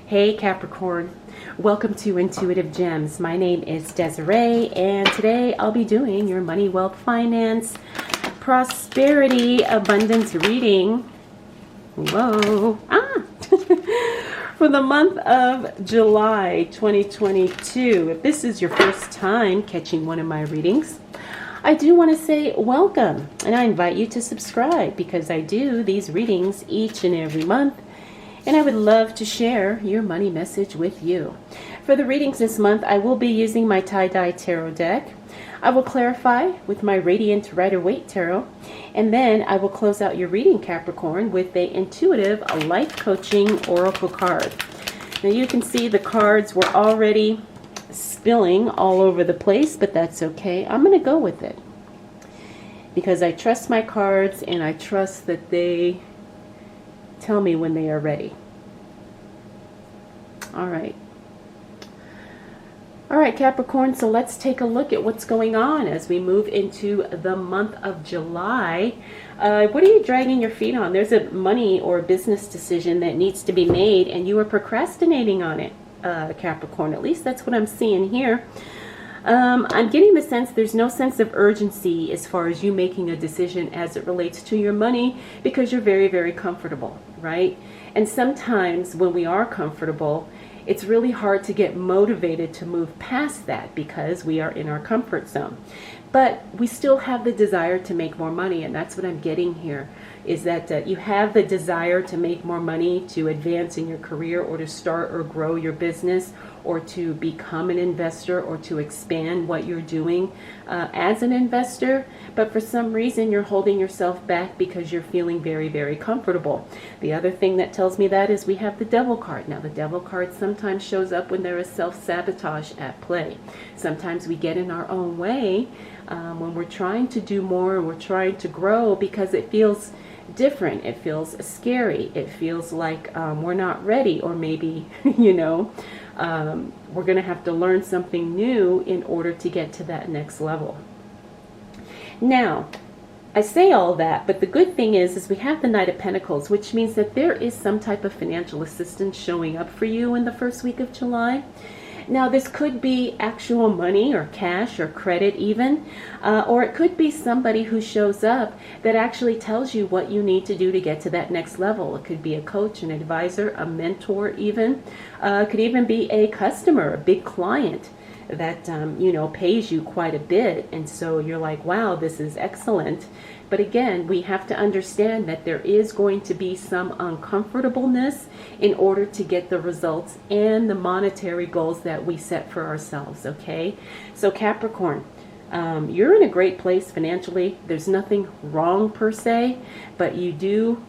Hey Capricorn, welcome to Intuitive Gems. My name is Desiree, and today I'll be doing your money, wealth, finance, prosperity, abundance reading. Whoa. For the month of July 2022. If this is your first time catching one of my readings, I do want to say welcome, and I invite you to subscribe because I do these readings each and every month. And I would love to share your money message with you. For the readings this month, I will be using my tie-dye tarot deck. I will clarify with my Radiant Rider-Waite tarot. And then I will close out your reading, Capricorn, with a intuitive life coaching oracle card. Now you can see the cards were already spilling all over the place, but that's okay. I'm going to go with it because I trust my cards and I trust that they tell me when they are ready. All right, Capricorn, so let's take a look at what's going on as we move into the month of July. What are you dragging your feet on? There's a money or business decision that needs to be made and you are procrastinating on it, Capricorn. At least that's what I'm seeing here. I'm getting the sense there's no sense of urgency as far as you making a decision as it relates to your money because you're very, very comfortable, right? And sometimes when we are comfortable, it's really hard to get motivated to move past that because we are in our comfort zone. But we still have the desire to make more money, and that's what I'm getting here, is that you have the desire to make more money, to advance in your career, or to start or grow your business, or to become an investor, or to expand what you're doing as an investor. But for some reason, you're holding yourself back because you're feeling very, very comfortable. The other thing that tells me that is we have the Devil card. Now, the Devil card sometimes shows up when there is self-sabotage at play. Sometimes we get in our own way when we're trying to do more and we're trying to grow because it feels different. It feels scary. It feels like we're not ready, or maybe, we're going to have to learn something new in order to get to that next level. Now, I say all that, but the good thing is we have the Knight of Pentacles, which means that there is some type of financial assistance showing up for you in the first week of July. Now, this could be actual money or cash or credit even, or it could be somebody who shows up that actually tells you what you need to do to get to that next level. It could be a coach, an advisor, a mentor even. It could even be a customer, a big client that, pays you quite a bit. And so you're like, wow, this is excellent. But again, we have to understand that there is going to be some uncomfortableness in order to get the results and the monetary goals that we set for ourselves, okay? So Capricorn, you're in a great place financially. There's nothing wrong per se, but you do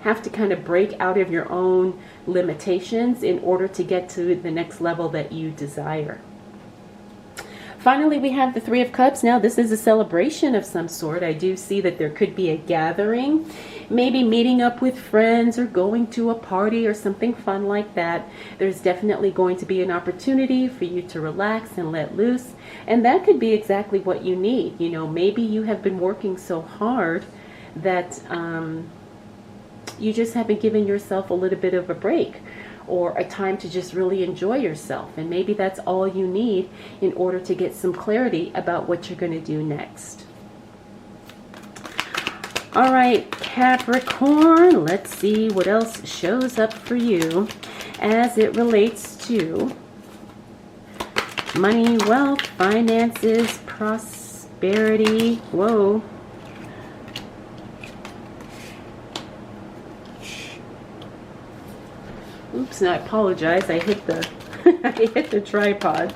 have to kind of break out of your own limitations in order to get to the next level that you desire. Finally, we have the Three of Cups. Now, this is a celebration of some sort. I do see that there could be a gathering, maybe meeting up with friends or going to a party or something fun like that. There's definitely going to be an opportunity for you to relax and let loose. And that could be exactly what you need. Maybe you have been working so hard that you just haven't given yourself a little bit of a break, or a time to just really enjoy yourself. And maybe that's all you need in order to get some clarity about what you're going to do next. All right, Capricorn, let's see what else shows up for you as it relates to money, wealth, finances, prosperity. Whoa. Oops, and I apologize. I hit the I hit the tripod.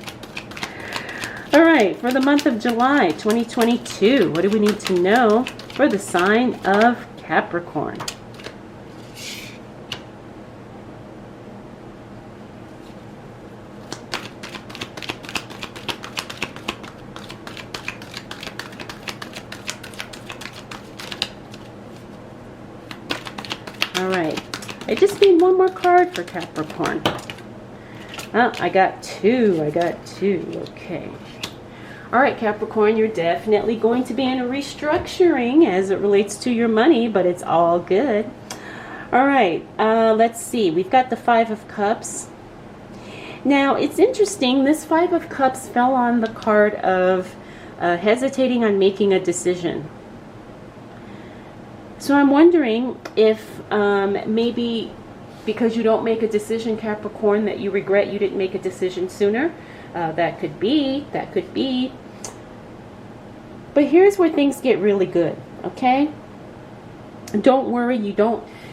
All right, for the month of July 2022, what do we need to know for the sign of Capricorn? All right. I just need one more card for Capricorn. Oh, I got two. Okay. All right, Capricorn, you're definitely going to be in a restructuring as it relates to your money, but it's all good. All right, let's see. We've got the Five of Cups. Now, it's interesting. This Five of Cups fell on the card of hesitating on making a decision. So I'm wondering if maybe because you don't make a decision, Capricorn, that you regret you didn't make a decision sooner. That could be. That could be. But here's where things get really good, okay? Don't worry,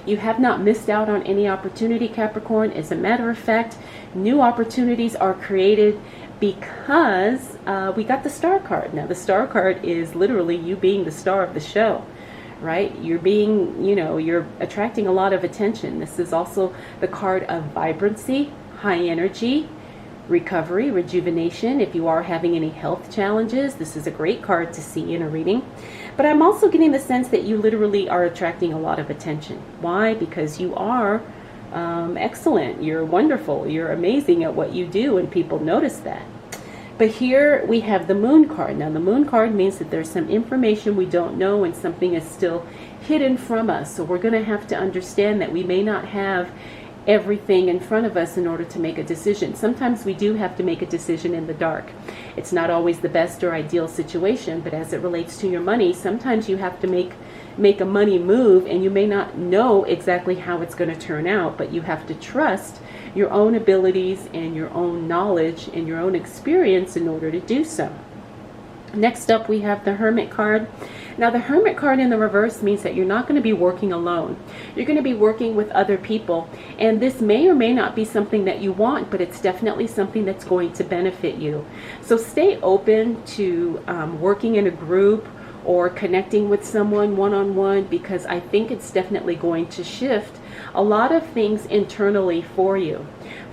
you have not missed out on any opportunity, Capricorn. As a matter of fact, new opportunities are created because we got the Star card. Now, the Star card is literally you being the star of the show, right? You're being, you're attracting a lot of attention. This is also the card of vibrancy, high energy, recovery, rejuvenation. If you are having any health challenges, this is a great card to see in a reading. But I'm also getting the sense that you literally are attracting a lot of attention. Why? Because you are excellent. You're wonderful. You're amazing at what you do, and people notice that. But here we have the Moon card. Now, the Moon card means that there's some information we don't know and something is still hidden from us. So we're going to have to understand that we may not have everything in front of us in order to make a decision. Sometimes we do have to make a decision in the dark. It's not always the best or ideal situation, but as it relates to your money, sometimes you have to make a money move, and you may not know exactly how it's going to turn out, but you have to trust your own abilities and your own knowledge and your own experience in order to do so. Next up, we have the Hermit card. Now, the Hermit card in the reverse means that you're not going to be working alone. You're going to be working with other people, and this may or may not be something that you want, but it's definitely something that's going to benefit you. So stay open to working in a group or connecting with someone one-on-one, because I think it's definitely going to shift a lot of things internally for you.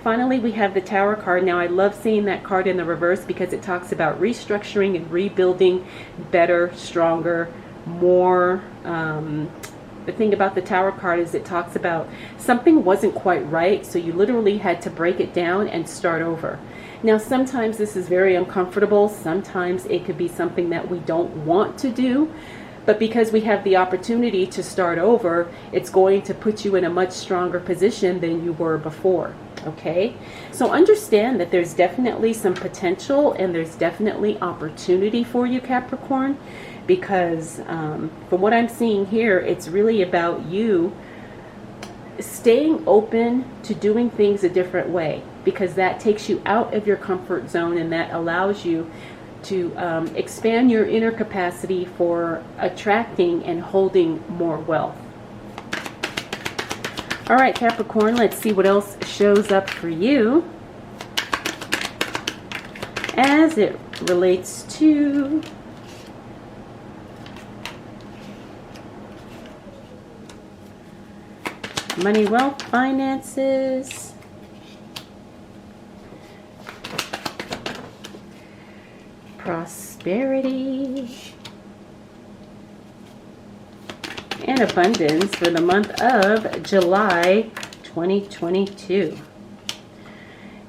Finally, we have the Tower card. Now, I love seeing that card in the reverse because it talks about restructuring and rebuilding better, stronger, more. The thing about the Tower card is it talks about something wasn't quite right, so you literally had to break it down and start over. Now, sometimes this is very uncomfortable. Sometimes it could be something that we don't want to do. But because we have the opportunity to start over, it's going to put you in a much stronger position than you were before. Okay, so understand that there's definitely some potential and there's definitely opportunity for you, Capricorn, because from what I'm seeing here, it's really about you staying open to doing things a different way, because that takes you out of your comfort zone and that allows you to expand your inner capacity for attracting and holding more wealth. All right, Capricorn, let's see what else shows up for you as it relates to money, wealth, finances, prosperity, and abundance for the month of July 2022.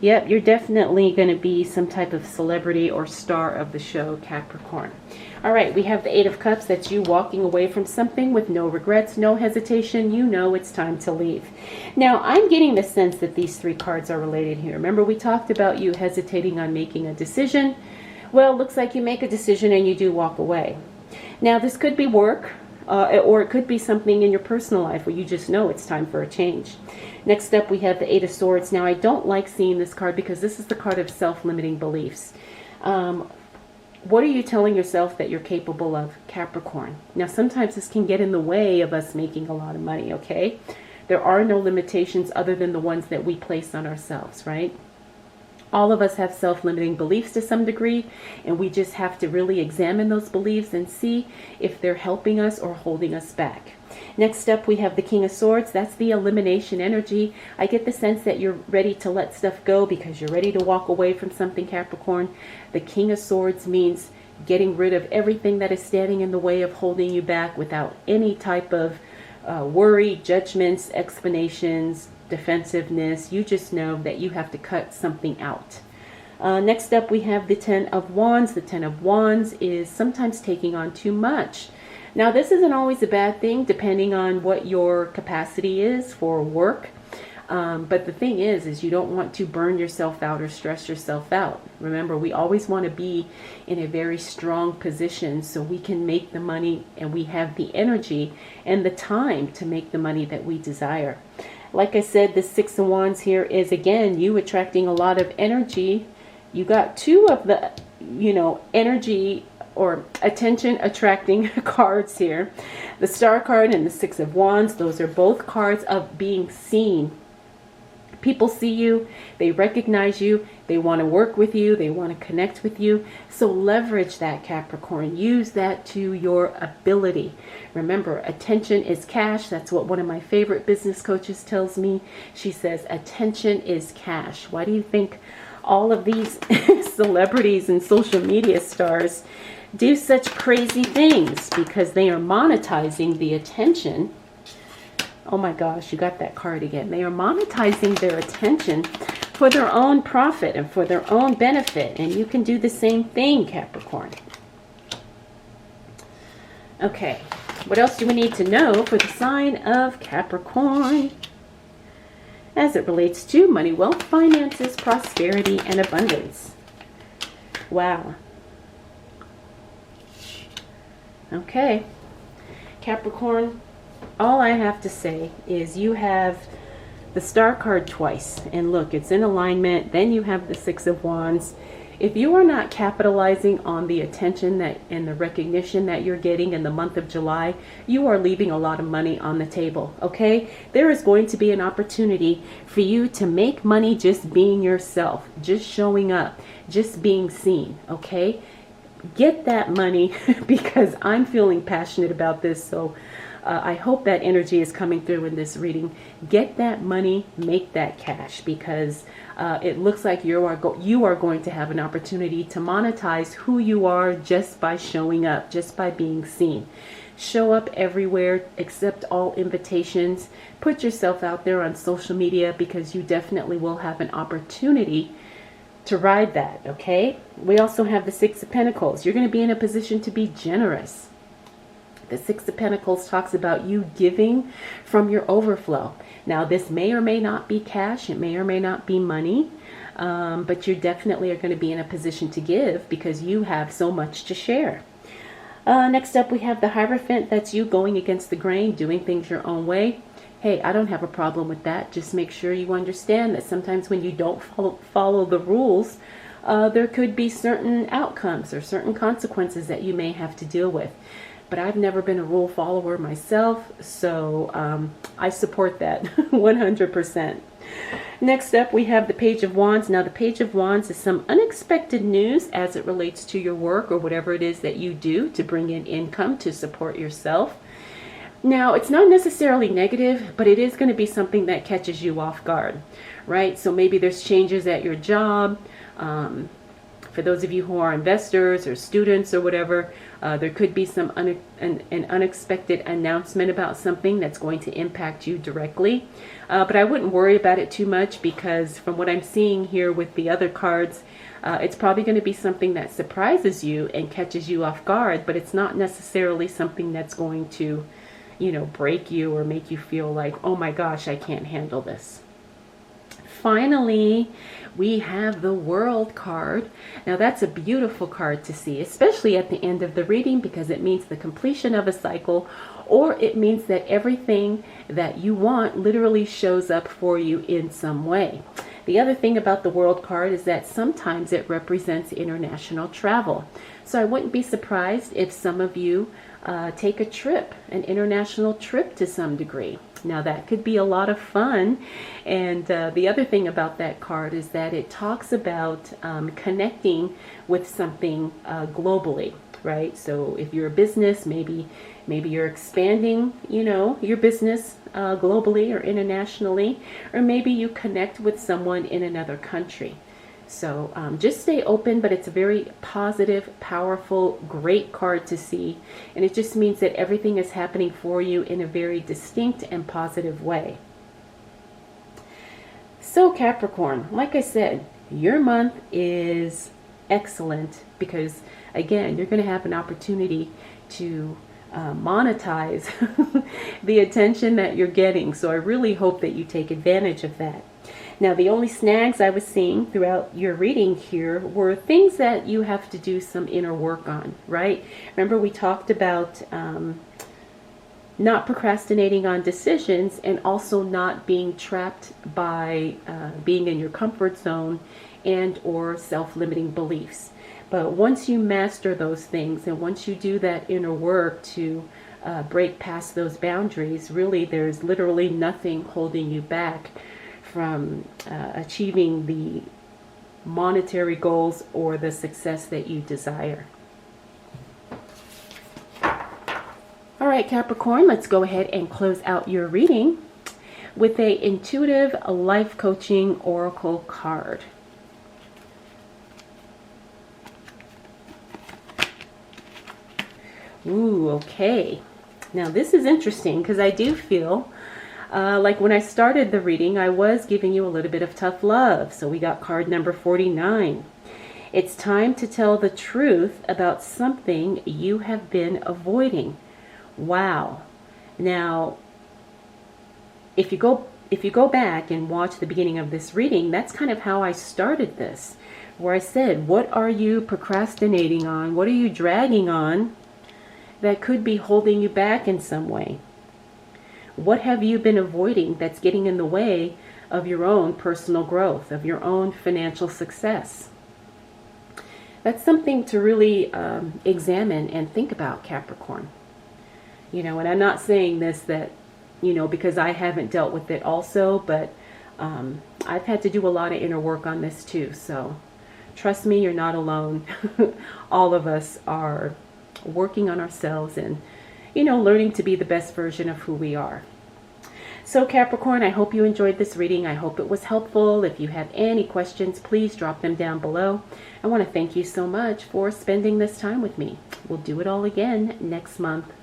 Yep, you're definitely going to be some type of celebrity or star of the show, Capricorn. All right, we have the Eight of Cups. That's you walking away from something with no regrets, no hesitation. You know it's time to leave. Now, I'm getting the sense that these three cards are related here. Remember, we talked about you hesitating on making a decision. Well, it looks like you make a decision and you do walk away. Now, this could be work. Or it could be something in your personal life where you just know it's time for a change. Next up, we have the Eight of Swords. Now, I don't like seeing this card because this is the card of self-limiting beliefs. What are you telling yourself that you're capable of, Capricorn? Now, sometimes this can get in the way of us making a lot of money, okay? There are no limitations other than the ones that we place on ourselves, right? All of us have self-limiting beliefs to some degree, and we just have to really examine those beliefs and see if they're helping us or holding us back. Next up, we have the King of Swords. That's the elimination energy. I get the sense that you're ready to let stuff go because you're ready to walk away from something, Capricorn. The King of Swords means getting rid of everything that is standing in the way of holding you back without any type of worry, judgments, explanations, defensiveness. You just know that you have to cut something out. Next up, we have the Ten of Wands. The Ten of Wands is sometimes taking on too much. Now, this isn't always a bad thing, depending on what your capacity is for work. But the thing is you don't want to burn yourself out or stress yourself out. Remember, we always want to be in a very strong position so we can make the money, and we have the energy and the time to make the money that we desire. Like I said, the Six of Wands here is, again, you attracting a lot of energy. You got two of the, energy or attention attracting cards here. The Star card and the Six of Wands, those are both cards of being seen. People see you, they recognize you, they want to work with you, they want to connect with you. So leverage that, Capricorn. Use that to your ability. Remember, attention is cash. That's what one of my favorite business coaches tells me. She says, attention is cash. Why do you think all of these celebrities and social media stars do such crazy things? Because they are monetizing the attention. Oh my gosh, you got that card again. They are monetizing their attention for their own profit and for their own benefit. And you can do the same thing, Capricorn. Okay, what else do we need to know for the sign of Capricorn as it relates to money, wealth, finances, prosperity, and abundance? Wow. Okay, Capricorn, all I have to say is you have the Star card twice, and look, it's in alignment. Then you have the Six of Wands. If you are not capitalizing on the attention that and the recognition that you're getting in the month of July, you are leaving a lot of money on the table, okay? There is going to be an opportunity for you to make money just being yourself, just showing up, just being seen, okay? Get that money because I'm feeling passionate about this, so I hope that energy is coming through in this reading. Get that money, make that cash, because it looks like you are going to have an opportunity to monetize who you are just by showing up, just by being seen. Show up everywhere, accept all invitations, put yourself out there on social media, because you definitely will have an opportunity to ride that, okay? We also have the Six of Pentacles. You're going to be in a position to be generous. The Six of Pentacles talks about you giving from your overflow. Now, this may or may not be cash. It may or may not be money. But you definitely are going to be in a position to give because you have so much to share. Next up, we have the Hierophant. That's you going against the grain, doing things your own way. Hey, I don't have a problem with that. Just make sure you understand that sometimes when you don't follow the rules, there could be certain outcomes or certain consequences that you may have to deal with. But I've never been a rule follower myself, so I support that 100%. Next up, we have the Page of Wands. Now, the Page of Wands is some unexpected news as it relates to your work or whatever it is that you do to bring in income to support yourself. Now, it's not necessarily negative, but it is going to be something that catches you off guard, right? So maybe there's changes at your job. For those of you who are investors or students or whatever, there could be some an unexpected announcement about something that's going to impact you directly. But I wouldn't worry about it too much, because from what I'm seeing here with the other cards, it's probably going to be something that surprises you and catches you off guard, but it's not necessarily something that's going to, break you or make you feel like, oh my gosh, I can't handle this. Finally, we have the World card. Now, that's a beautiful card to see, especially at the end of the reading, because it means the completion of a cycle, or it means that everything that you want literally shows up for you in some way. The other thing about the World card is that sometimes it represents international travel. So I wouldn't be surprised if some of you take a trip, an international trip to some degree. Now, that could be a lot of fun. And the other thing about that card is that it talks about connecting with something globally, right? So if you're a business, maybe you're expanding, your business globally or internationally, or maybe you connect with someone in another country. So just stay open, but it's a very positive, powerful, great card to see. And it just means that everything is happening for you in a very distinct and positive way. So Capricorn, like I said, your month is excellent because, again, you're going to have an opportunity to monetize the attention that you're getting. So I really hope that you take advantage of that. Now, the only snags I was seeing throughout your reading here were things that you have to do some inner work on, right? Remember, we talked about not procrastinating on decisions, and also not being trapped by being in your comfort zone and or self-limiting beliefs. But once you master those things, and once you do that inner work to break past those boundaries, really there's literally nothing holding you back from achieving the monetary goals or the success that you desire. All right, Capricorn, let's go ahead and close out your reading with a intuitive life coaching oracle card. Ooh, okay. Now this is interesting because I do feel like when I started the reading, I was giving you a little bit of tough love. So we got card number 49. It's time to tell the truth about something you have been avoiding. Wow. Now, if you go back and watch the beginning of this reading, that's kind of how I started this, where I said, what are you procrastinating on? What are you dragging on that could be holding you back in some way? What have you been avoiding that's getting in the way of your own personal growth, of your own financial success? That's something to really examine and think about, Capricorn. You know, and I'm not saying this that, you know, because I haven't dealt with it also, but I've had to do a lot of inner work on this too. So trust me, you're not alone. All of us are working on ourselves and, you know, learning to be the best version of who we are. So Capricorn, I hope you enjoyed this reading. I hope it was helpful. If you have any questions, please drop them down below. I want to thank you so much for spending this time with me. We'll do it all again next month.